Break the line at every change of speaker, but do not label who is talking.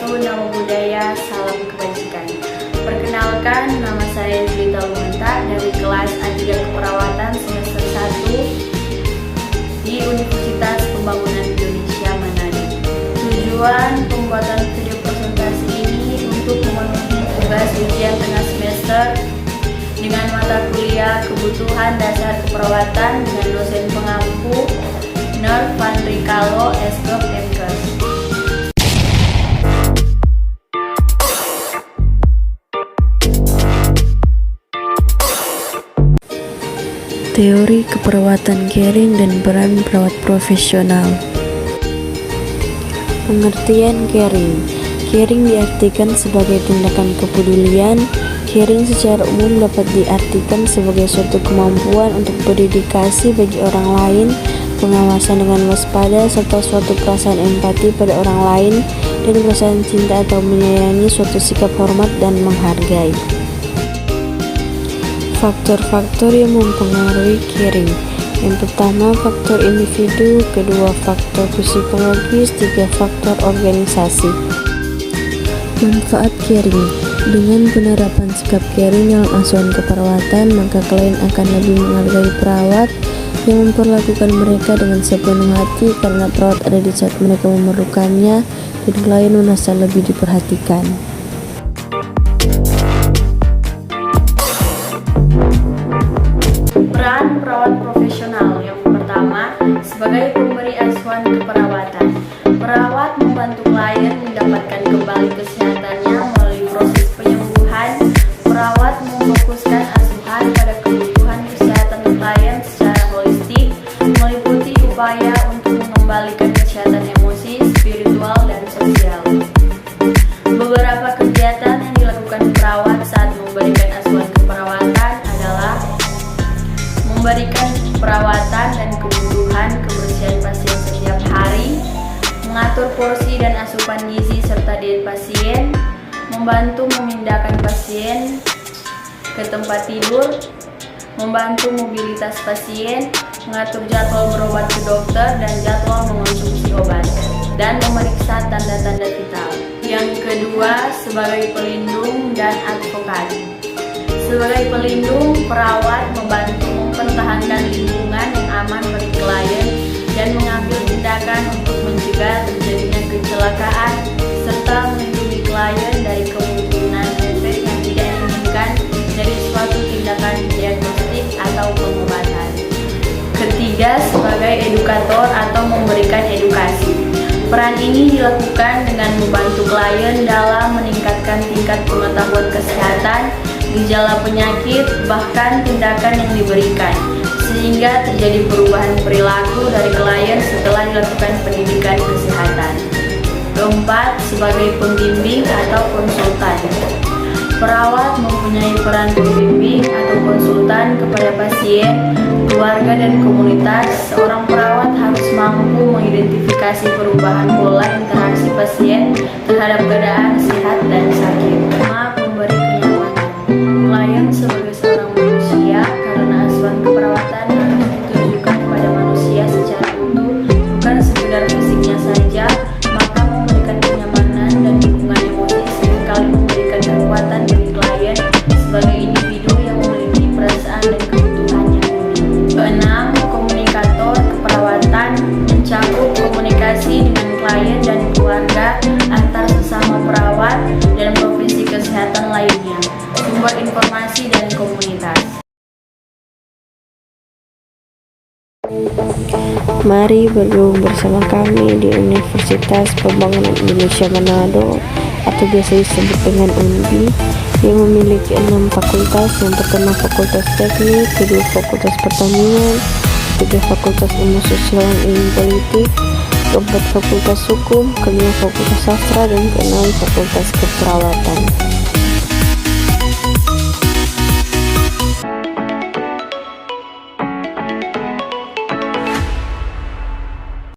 wabarakatuh. Nama budaya, salam kebajikan. Perkenalkan, nama saya Julita Lumenta dari kelas A3 Keperawatan semester 1 di Universitas Pembangunan Indonesia Manado. Tujuan pembuatan video presentasi ini untuk memenuhi tugas ujian tengah semester dengan mata kuliah kebutuhan dasar keperawatan dengan dosen pengampu Nur Fandri Kalo, Esgop Mkes.
Teori keperawatan caring dan peran perawat profesional. Pengertian caring. Caring diartikan sebagai tindakan kepedulian. Caring secara umum dapat diartikan sebagai suatu kemampuan untuk berdedikasi bagi orang lain, pengawasan dengan waspada, serta suatu perasaan empati pada orang lain, dan perasaan cinta atau menyayangi, suatu sikap hormat dan menghargai. Faktor-faktor yang mempengaruhi caring. Yang pertama, faktor individu. Kedua, faktor psikologis. Tiga, faktor organisasi. Manfaat caring. Dengan penerapan sikap caring dalam asuhan keperawatan, maka klien akan lebih menghargai perawat yang memperlakukan mereka dengan sepenuh hati, karena perawat ada di saat mereka memerlukannya dan klien merasa lebih diperhatikan.
Peran perawat profesional. Yang pertama, sebagai pemberi asuhan keperawatan, perawat membantu klien mendapatkan kembali kesehatannya melalui proses penyembuhan. Perawat memfokuskan asuhan pada kebutuhan kesehatan klien secara holistik, meliputi upaya untuk mengembalikan kesehatan emosi, spiritual, dan sosial. Beberapa kegiatan yang dilakukan perawat saat memberikan asuhan keperawatan adalah memberikan perawatan dan kebutuhan kebersihan pasien setiap hari, mengatur porsi dan asupan gizi serta diet pasien, membantu memindahkan pasien ke tempat tidur, membantu mobilitas pasien, mengatur jadwal berobat ke dokter dan jadwal mengonsumsi obat, dan memeriksa tanda-tanda vital. Yang kedua, sebagai pelindung dan advokat. Sebagai pelindung, perawat membantu mempertahankan lingkungan yang aman bagi klien dan mengambil tindakan untuk mencegah terjadinya kecelakaan serta melindungi klien dari kemungkinan efek yang tidak diinginkan dari suatu tindakan diagnostik atau pengobatan. Ketiga, sebagai edukator atau memberikan edukasi. Peran ini dilakukan dengan membantu klien dalam meningkatkan tingkat pengetahuan kesehatan, gejala penyakit, bahkan tindakan yang diberikan, sehingga terjadi perubahan perilaku dari klien setelah dilakukan pendidikan kesehatan. Keempat, sebagai pembimbing atau konsultan. Perawat mempunyai peran pembimbing atau konsultan kepada pasien, keluarga, dan komunitas. Seorang perawat harus mampu mengidentifikasi perubahan pola interaksi pasien terhadap keadaan sehat dan sakit. Memberi kenyamanan. Klien sebagai seorang manusia, karena asuhan keperawatan harus ditujukan kepada manusia secara utuh, bukan sekedar fisiknya saja, maka memberikan kenyamanan dan dukungan emosi seringkali memberikan kekuatan bagi klien sebagai individu yang memiliki perasaan dan kebutuhan yang unik. Keenam, komunikator keperawatan mencakup komunikasi dengan klien dan keluarga, antar sesama perawat, dan profesi kesehatan lainnya, sumber informasi dan komunitas.
Mari bergabung bersama kami di Universitas Pembangunan Indonesia Manado, atau biasa disebut dengan UNBI, yang memiliki 6 fakultas. Yang pertama, Fakultas Teknik. Kedua, Fakultas Pertanian. Ketiga, Fakultas Ilmu Sosial dan Ilmu Politik. Keempat, Fakultas Hukum. Kelima, Fakultas Sastra. Dan keenam, Fakultas Keperawatan.